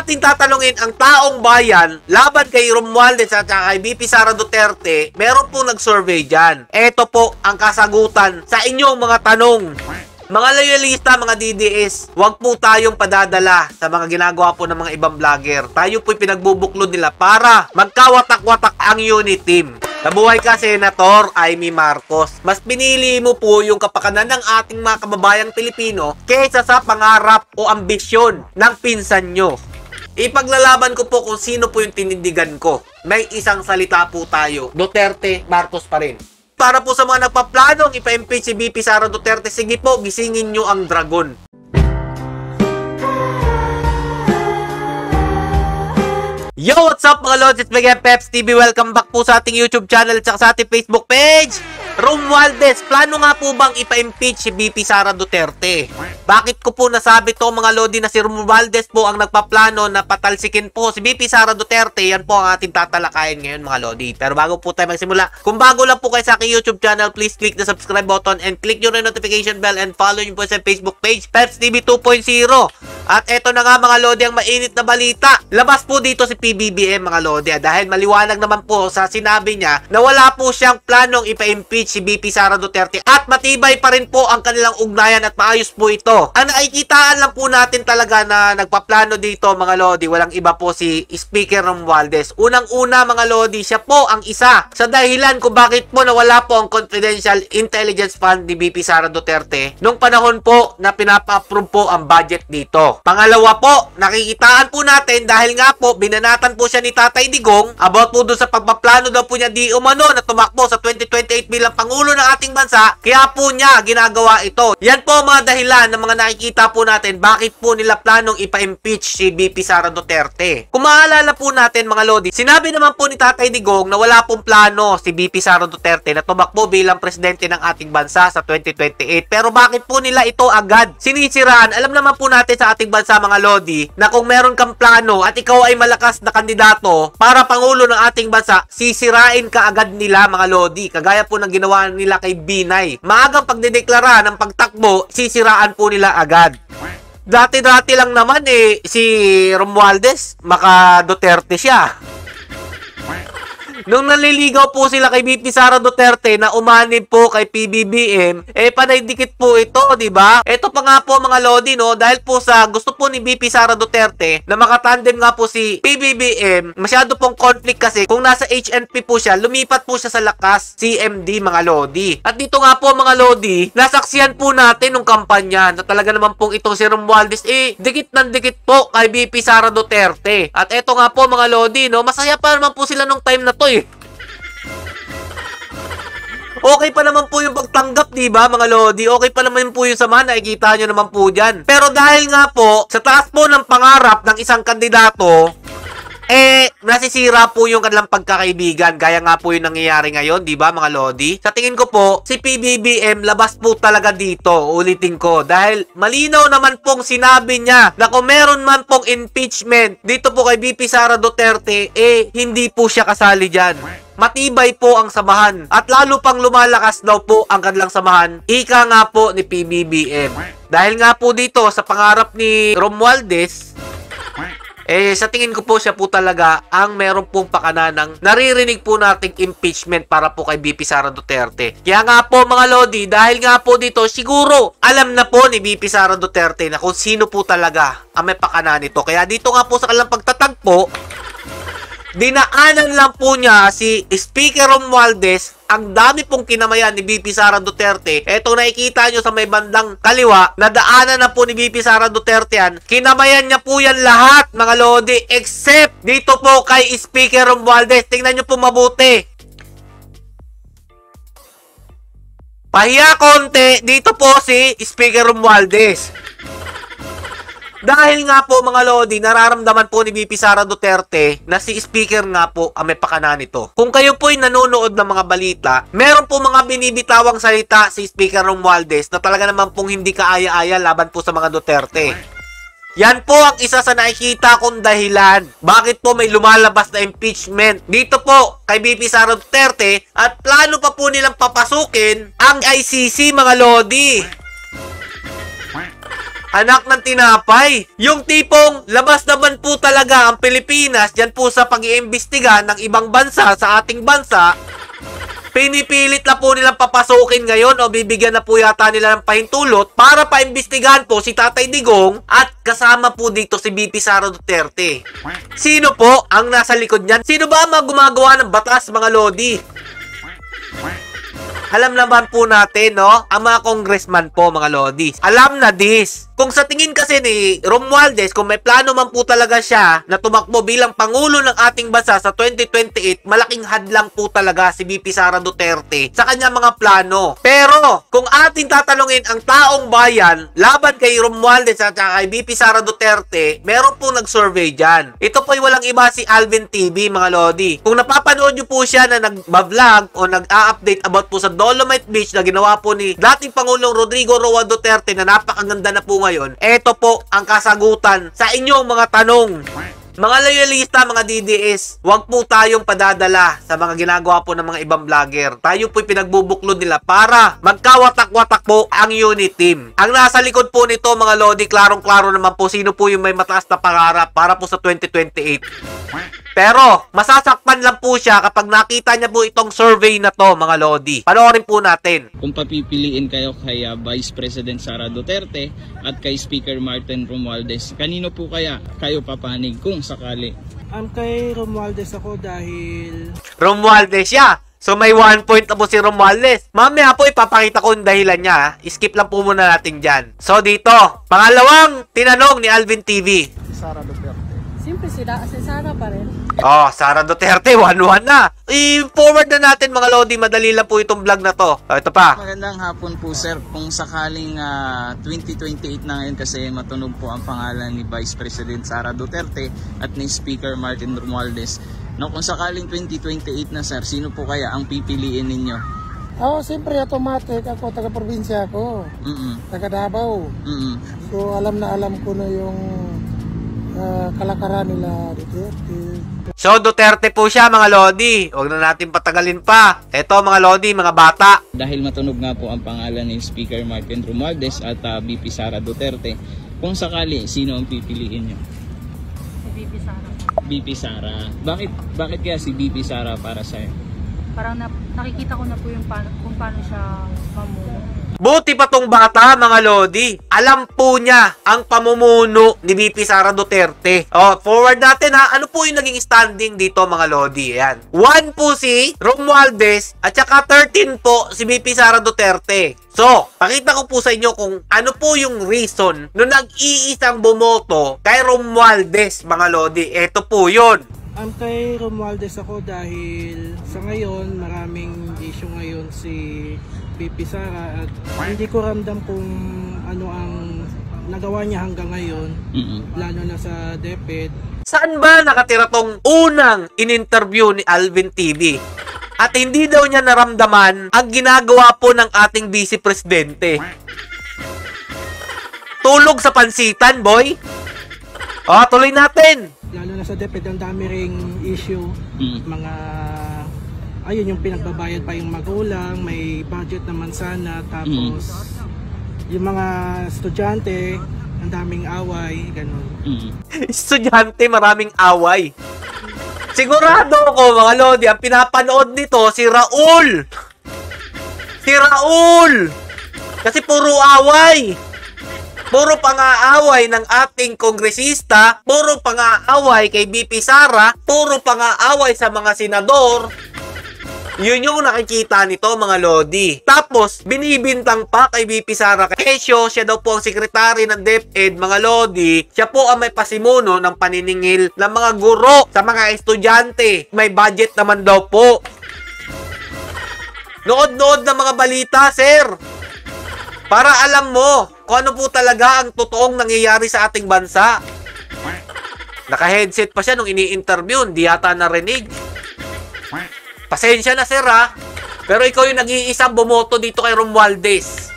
ating tatanungin ang taong bayan laban kay Romualdez at kay VP Sara Duterte, meron po nag-survey dyan. Ito po ang kasagutan sa inyong mga tanong. Mga loyalista, mga DDS, huwag po tayong padadala sa mga ginagawa po ng mga ibang vlogger. Tayo po'y pinagbubuklod nila para magkawatak-watak ang unit team. Nabuhay ka, Senator Amy Marcos. Mas pinili mo po yung kapakanan ng ating mga kababayang Pilipino kaysa sa pangarap o ambisyon ng pinsan nyo. Ipaglalaban ko po kung sino po yung tinindigan ko. May isang salita po tayo. Duterte, Marcos pa rin. Para po sa mga nagpaplanong ipa-impeach si VP Sara Duterte, sige po, gisingin nyo ang dragon. Yo, what's up mga lods? It's Miguel Peps TV. Welcome back po sa ating YouTube channel at sa ating Facebook page. Romualdez, plano nga po bang ipa-impeach si VP Sara Duterte? Bakit ko po nasabi to mga lodi na si Romualdez po ang nagpaplano na patalsikin po si VP Sara Duterte? Yan po ang ating tatalakayin ngayon mga lodi. Pero bago po tayo magsimula, kung bago lang po kayo sa aking YouTube channel, please click the subscribe button and click nyo rin notification bell and follow nyo po sa Facebook page, Peps TV 2.0. At eto na nga mga lodi ang mainit na balita. Labas po dito si PBBM mga lodi dahil maliwanag naman po sa sinabi niya na wala po siyang planong ipa-impeach si VP Sara Duterte at matibay pa rin po ang kanilang ugnayan at maayos po ito. Ang nakikitaan lang po natin talaga na nagpaplano dito mga lodi, walang iba po si Speaker Romualdez. Unang-una mga lodi, siya po ang isa sa dahilan kung bakit po nawala po ang Confidential Intelligence Fund ni VP Sara Duterte nung panahon po na pinapa-approve po ang budget dito. Pangalawa po, nakikitaan po natin dahil nga po binanatan po siya ni Tatay Digong about po doon sa pagpaplano daw po niya di umano na tumakbo sa 2028 bilang Pangulo ng ating bansa, kaya po niya ginagawa ito. Yan po mga dahilan ng mga nakikita po natin bakit po nila planong ipa-impeach si VP Sara Duterte. Kung maalala po natin mga lodi, sinabi naman po ni Tatay Digong na wala pong plano si VP Sara Duterte na tumakbo bilang presidente ng ating bansa sa 2028. Pero bakit po nila ito agad sinisiraan? Alam naman po natin sa ating bansa mga lodi na kung meron kang plano at ikaw ay malakas na kandidato para Pangulo ng ating bansa, sisirain ka agad nila mga lodi. Kagaya po ng ginawa nila kay Binay. Maagang pagdedeklara ng pagtakbo, sisiraan po nila agad. Dati-dati lang naman si Romualdez, maka Duterte siya. Nung naliligaw po sila kay VP Sara Duterte na umanib po kay PBBM, panay dikit po ito, di ba? Ito pa nga po mga lodi, no? Dahil po sa gusto po ni VP Sara Duterte na makatandem nga po si PBBM, masyado pong conflict kasi kung nasa HNP po siya, lumipat po siya sa Lakas CMD mga lodi. At dito nga po mga lodi, nasaksihan po natin nung kampanya na talaga naman pong itong si Romualdez, dikit ng dikit po kay VP Sara Duterte. At eto nga po mga lodi, no? Masaya pa naman po sila nung time na to Okay pa naman po yung pagtanggap, di ba mga lodi? Okay pa naman po yung samahan, nakikita nyo naman po dyan. Pero dahil nga po, sa taas po ng pangarap ng isang kandidato, nasisira po yung kanilang pagkakaibigan. Gaya nga po yung nangyayari ngayon, di ba mga lodi? Sa tingin ko po, si PBBM labas po talaga dito. Ulitin ko. Dahil malinaw naman pong sinabi niya na kung meron man pong impeachment dito po kay VP Sara Duterte, hindi po siya kasali dyan. Matibay po ang samahan at lalo pang lumalakas daw po ang kanilang samahan. Ika nga po ni PBBM. Dahil nga po dito sa pangarap ni Romualdez, sa tingin ko po siya po talaga ang meron pong pakananang naririnig po nating impeachment para po kay VP Sara Duterte. Kaya nga po mga lodi, dahil nga po dito, siguro alam na po ni VP Sara Duterte na kung sino po talaga ang may pakanan nito. Kaya dito nga po sa kanilang pagtatagpo, dinaanan lang po niya si Speaker Romualdez. Ang dami pong kinamayan ni VP Sara Duterte. Eto nakikita nyo sa may bandang kaliwa, nadaanan na po ni VP Sara Duterte yan. Kinamayan niya po yan lahat mga lodi, except dito po kay Speaker Romualdez. Tingnan nyo po mabuti. Pahiya konti, dito po si Speaker Romualdez. Dahil nga po mga lodi, nararamdaman po ni VP Sara Duterte na si Speaker nga po ang may pakanan nito. Kung kayo po'y nanonood ng mga balita, meron po mga binibitawang salita si Speaker Romualdez na talaga naman pong hindi kaaya-aya laban po sa mga Duterte. Yan po ang isa sa nakikita kong dahilan. Bakit po may lumalabas na impeachment dito po kay VP Sara Duterte at plano pa po nilang papasukin ang ICC mga lodi. Anak ng tinapay. Yung tipong labas naman po talaga talaga ang Pilipinas dyan po sa pag-iimbestiga ng ibang bansa sa ating bansa, pinipilit na po nilang papasukin ngayon o bibigyan na po yata nila ng pahintulot para paimbestigahan po si Tatay Digong at kasama po dito si VP Sara Duterte. Sino po ang nasa likod niyan? Sino ba ang mga gumagawa ng batas, mga lodi? Alam naman po natin, no? Ang mga congressman po, mga lodis. Alam na this. Kung sa tingin kasi ni Romualdez, kung may plano man po talaga siya na tumakbo bilang Pangulo ng ating bansa sa 2028, malaking hadlang po talaga si VP Sara Duterte sa kanyang mga plano. Pero, kung ating tatanungin ang taong bayan laban kay Romualdez at kay VP Sara Duterte, meron po nag-survey dyan. Ito po ay walang iba si Alvin TV, mga lodi. Kung napapanood nyo po siya na nag-vlog o nag-a-update about po sa Dolomite Beach na ginawa po ni dating Pangulong Rodrigo Roa Duterte na napakaganda na po ngayon, eto po ang kasagutan sa inyong mga tanong. Mga loyalista, mga DDS, huwag po tayong padadala sa mga ginagawa po ng mga ibang vlogger. Tayo po'y pinagbubuklod nila para magkawatak-watak po ang unit team. Ang nasa likod po nito, mga lodi, klarong-klaro naman po sino po yung may mataas na pangarap para po sa 2028. Pero, masasaktan lang po siya kapag nakita niya po itong survey na to, mga lodi. Panoorin po natin. Kung papipiliin kayo kay Vice President Sara Duterte at kay Speaker Martin Romualdez, kanino po kaya kayo papanig kung sakali? Kay Romualdez ako dahil... Romualdez siya. So may 1 point na po si Romualdez. Mamaya po ipapakita ko yung dahilan niya. Skip lang po muna natin dyan. So dito, pangalawang tinanong ni Alvin TV. Sara Duterte. Siyempre si Sara pa rin. Oh, Sara Duterte, 1-1 na. I-forward na natin, mga lodi. Madali lang po itong vlog na to. Oh, ito pa. Magandang hapon po, sir. Kung sakaling 2028 na ngayon kasi matunog po ang pangalan ni Vice President Sara Duterte at ni Speaker Martin Romualdez. No, kung sakaling 2028 na, sir, sino po kaya ang pipiliin ninyo? Siyempre automatic ako, taga-probinsya ako. Taga Davao. So alam ko na yung kalakaran nila Duterte. So Duterte po siya, mga lodi. Huwag na natin patagalin pa. Eto, mga lodi, mga bata. Dahil matunog nga po ang pangalan ni Speaker Martin Romualdez at VP Sara Duterte, kung sakali, sino ang pipiliin nyo? Si VP Sara. VP Sara. Bakit kaya si VP Sara para sa'yo? Parang nakikita ko na po yung kung paano siya mamuno. Buti pa tong bata, mga lodi. Alam po niya ang pamumuno ni VP Sara Duterte. Forward natin ha. Ano po yung naging standing dito, mga lodi? Ayan. 1 po si Romualdez at saka 13 po si VP Sara Duterte. So, pakita ko po sa inyo kung ano po yung reason nung nag-iisang bumoto kay Romualdez, mga lodi. Ito po yun. Kay Romualdez ako dahil sa ngayon maraming issue ngayon si VP Sara at hindi ko ramdam kung ano ang nagawa niya hanggang ngayon, lalo na sa DepEd. Saan ba nakatira tong unang in-interview ni Alvin TV? At hindi daw niya naramdaman ang ginagawa po ng ating Vice Presidente. Tulog sa pansitan, boy. Tuloy natin. Lalo na sa DepEd, ang dami ring issue. Mga ayun, yung pinagbabayad pa yung magulang, may budget naman sana, tapos yung mga estudyante, ang daming away, ganun. Estudyante, maraming away. Sigurado ako, mga lodi, ang pinapanood nito si Raul. Si Raul. Kasi puro away. Puro pang-aaway ng ating kongresista, puro pang-aaway kay VP Sara, puro pang-aaway sa mga senador. Yun yung nakikita nito, mga lodi. Tapos, binibintang pa kay VP Sara Quezio, siya daw po ang sekretary ng DepEd, mga lodi. Siya po ang may pasimuno ng paniningil ng mga guro sa mga estudyante. May budget naman daw po. Nood-nood ng mga balita, sir. Para alam mo kung ano po talaga ang totoong nangyayari sa ating bansa. Naka-headset pa siya nung ini-interview, hindi yata narinig. Pasensya na, sir, ha? Pero ikaw yung nag-iisang bumoto dito kay Romualdez.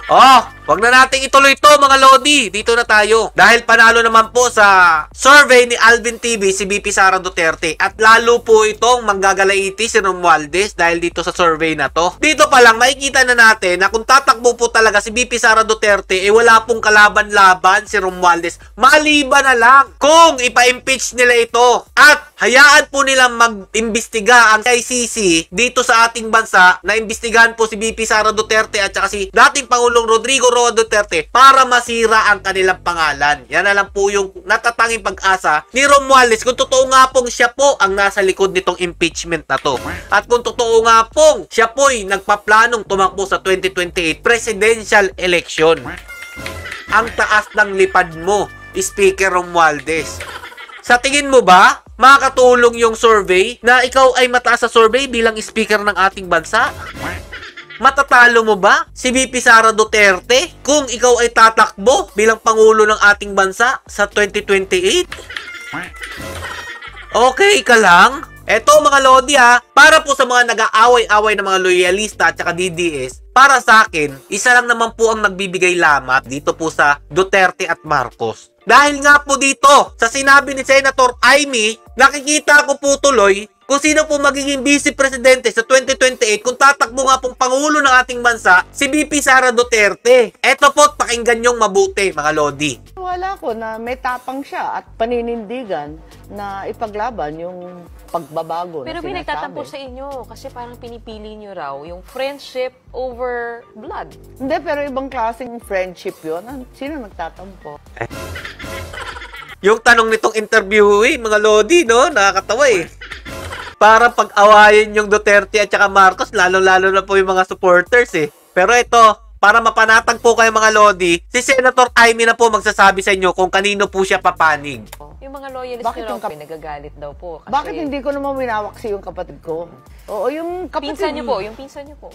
Oh, wag na nating ituloy to mga Lodi. Dito na tayo. Dahil panalo naman po sa survey ni Alvin TV si VP Sara Duterte. At lalo po itong manggagalaiti si Romualdez dahil dito sa survey na to. Dito pa lang makikita na natin na kung tatakbo po talaga si VP Sara Duterte, wala pong kalaban-laban si Romualdez. Maliban na lang kung ipa-impeach nila ito. At hayaan po nilang mag-imbestiga ang ICC dito sa ating bansa na imbestigahan po si VP Sara Duterte at saka si dating Pangulong Rodrigo Roa Duterte para masira ang kanilang pangalan. Yan na lang po yung natatanging pag-asa ni Romualdez kung totoo nga pong siya po ang nasa likod nitong impeachment na to. At kung totoo nga pong siya po'y nagpaplanong tumakbo sa 2028 presidential election. Ang taas ng lipad mo, Speaker Romualdez. Sa tingin mo ba, makakatulong yung survey na ikaw ay mataas sa survey bilang speaker ng ating bansa? Matatalo mo ba si VP Sara Duterte kung ikaw ay tatakbo bilang Pangulo ng ating bansa sa 2028? Okay ka lang? Eto mga Lodi para po sa mga nag-aaway-away ng mga loyalista at saka DDS, para sa akin, isa lang naman po ang nagbibigay lamat dito po sa Duterte at Marcos. Dahil nga po dito, sa sinabi ni Senator Amy, nakikita ko po tuloy kung sino po magiging vice presidente sa 2028 kung tatakbo nga pong Pangulo ng ating bansa, si VP Sara Duterte. Eto po, pakinggan nyong mabuti mga Lodi. Wala ko na may tapang siya at paninindigan na ipaglaban yung pagbabago Pero na sinasabi. pinagtatampo sa inyo kasi parang pinipili nyo raw yung friendship over blood. Hindi, pero ibang klaseng friendship yun. Sino nagtatampo? Yung tanong nitong interviewee, mga Lodi, no? Nakakatawa para pag-awayin yung Duterte at saka Marcos, lalo-lalo na po yung mga supporters Pero ito, para mapanatag po kayo mga Lodi, si Senator Amy na po magsasabi sa inyo kung kanino po siya papanig. Yung mga loyalists Bakit nyo yung raw, nagagalit daw po. Kasi Bakit hindi ko naman winawaksi yung kapatid ko? Oo, yung kapatid. Pinsan nyo po, yung pinsan nyo po.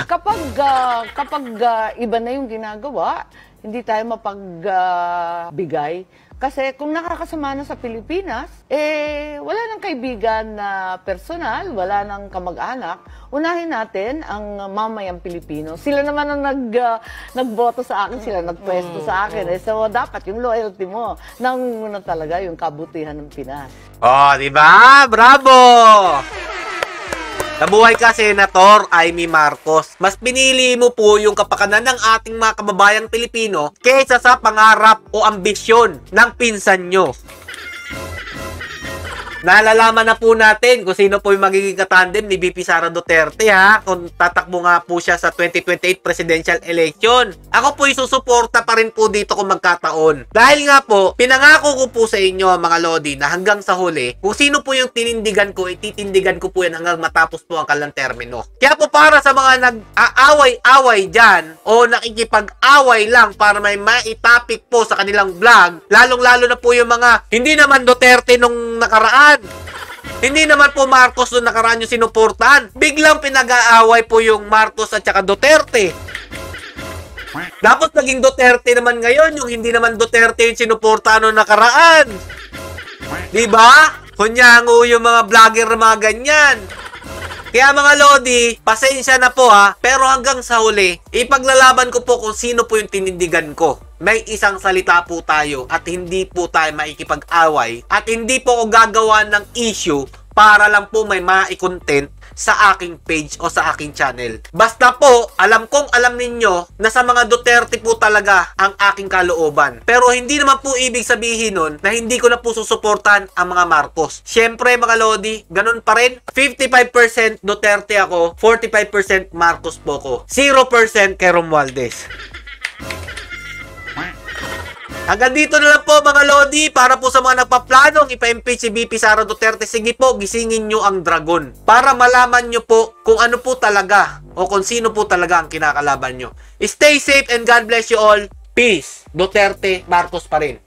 kapag iba na yung ginagawa, hindi tayo mapagbigay. Kasi kung nakakasama na sa Pilipinas, wala nang kaibigan na personal, wala nang kamag-anak. Unahin natin ang mamayang Pilipino. Sila naman ang nagboto sa akin, sila nagpwesto sa akin. So dapat yung loyalty mo, nangunguna talaga yung kabutihan ng Pinas. Oh, di ba? Bravo! Nabuhay ka, Senator Amy Marcos. Mas pinili mo po yung kapakanan ng ating mga kababayang Pilipino kaysa sa pangarap o ambisyon ng pinsan nyo. Nalalaman na po natin kung sino po yung magiging katandem ni VP Sara Duterte kung tatakbo nga po siya sa 2028 presidential election. Ako po isusuporta pa rin po dito kung magkataon. Dahil nga po, pinangako ko po sa inyo mga Lodi na hanggang sa huli, kung sino po yung tinindigan ko, ititindigan ko po yan hanggang matapos po ang kanilang termino. Kaya po para sa mga nag-aaway-away dyan o nakikipag-away lang para may maitapik po sa kanilang vlog, lalong-lalo na po yung mga hindi naman Duterte nung nakaraan, hindi naman po Marcos doon nakaraan yung sinuportahan. Biglang pinag-aaway po yung Marcos at saka Duterte. Dapat naging Duterte naman ngayon, yung hindi naman Duterte yung sinuportahan noong nakaraan. Diba? Kunyango yung mga vlogger na mga ganyan. Kaya mga Lodi, pasensya na po pero hanggang sa huli, ipaglalaban ko po kung sino po yung tinindigan ko. May isang salita po tayo at hindi po tayo maikipag-away at hindi po ako gagawa ng issue para lang po may ma-content sa aking page o sa aking channel. Basta po, alam ninyo na sa mga Duterte po talaga ang aking kalooban. Pero hindi naman po ibig sabihin nun na hindi ko na po susuportahan ang mga Marcos. Siyempre mga Lodi, ganun pa rin. 55% Duterte ako, 45% Marcos po ko. 0% kay Romualdez. Hanggang dito na lang po mga Lodi, para po sa mga nagpaplanong ipa-impeach si VP Sara Duterte, sige po, gisingin nyo ang dragon para malaman nyo po kung ano po talaga o kung sino po talaga ang kinakalaban nyo. Stay safe and God bless you all. Peace. Duterte, Marcos pa rin.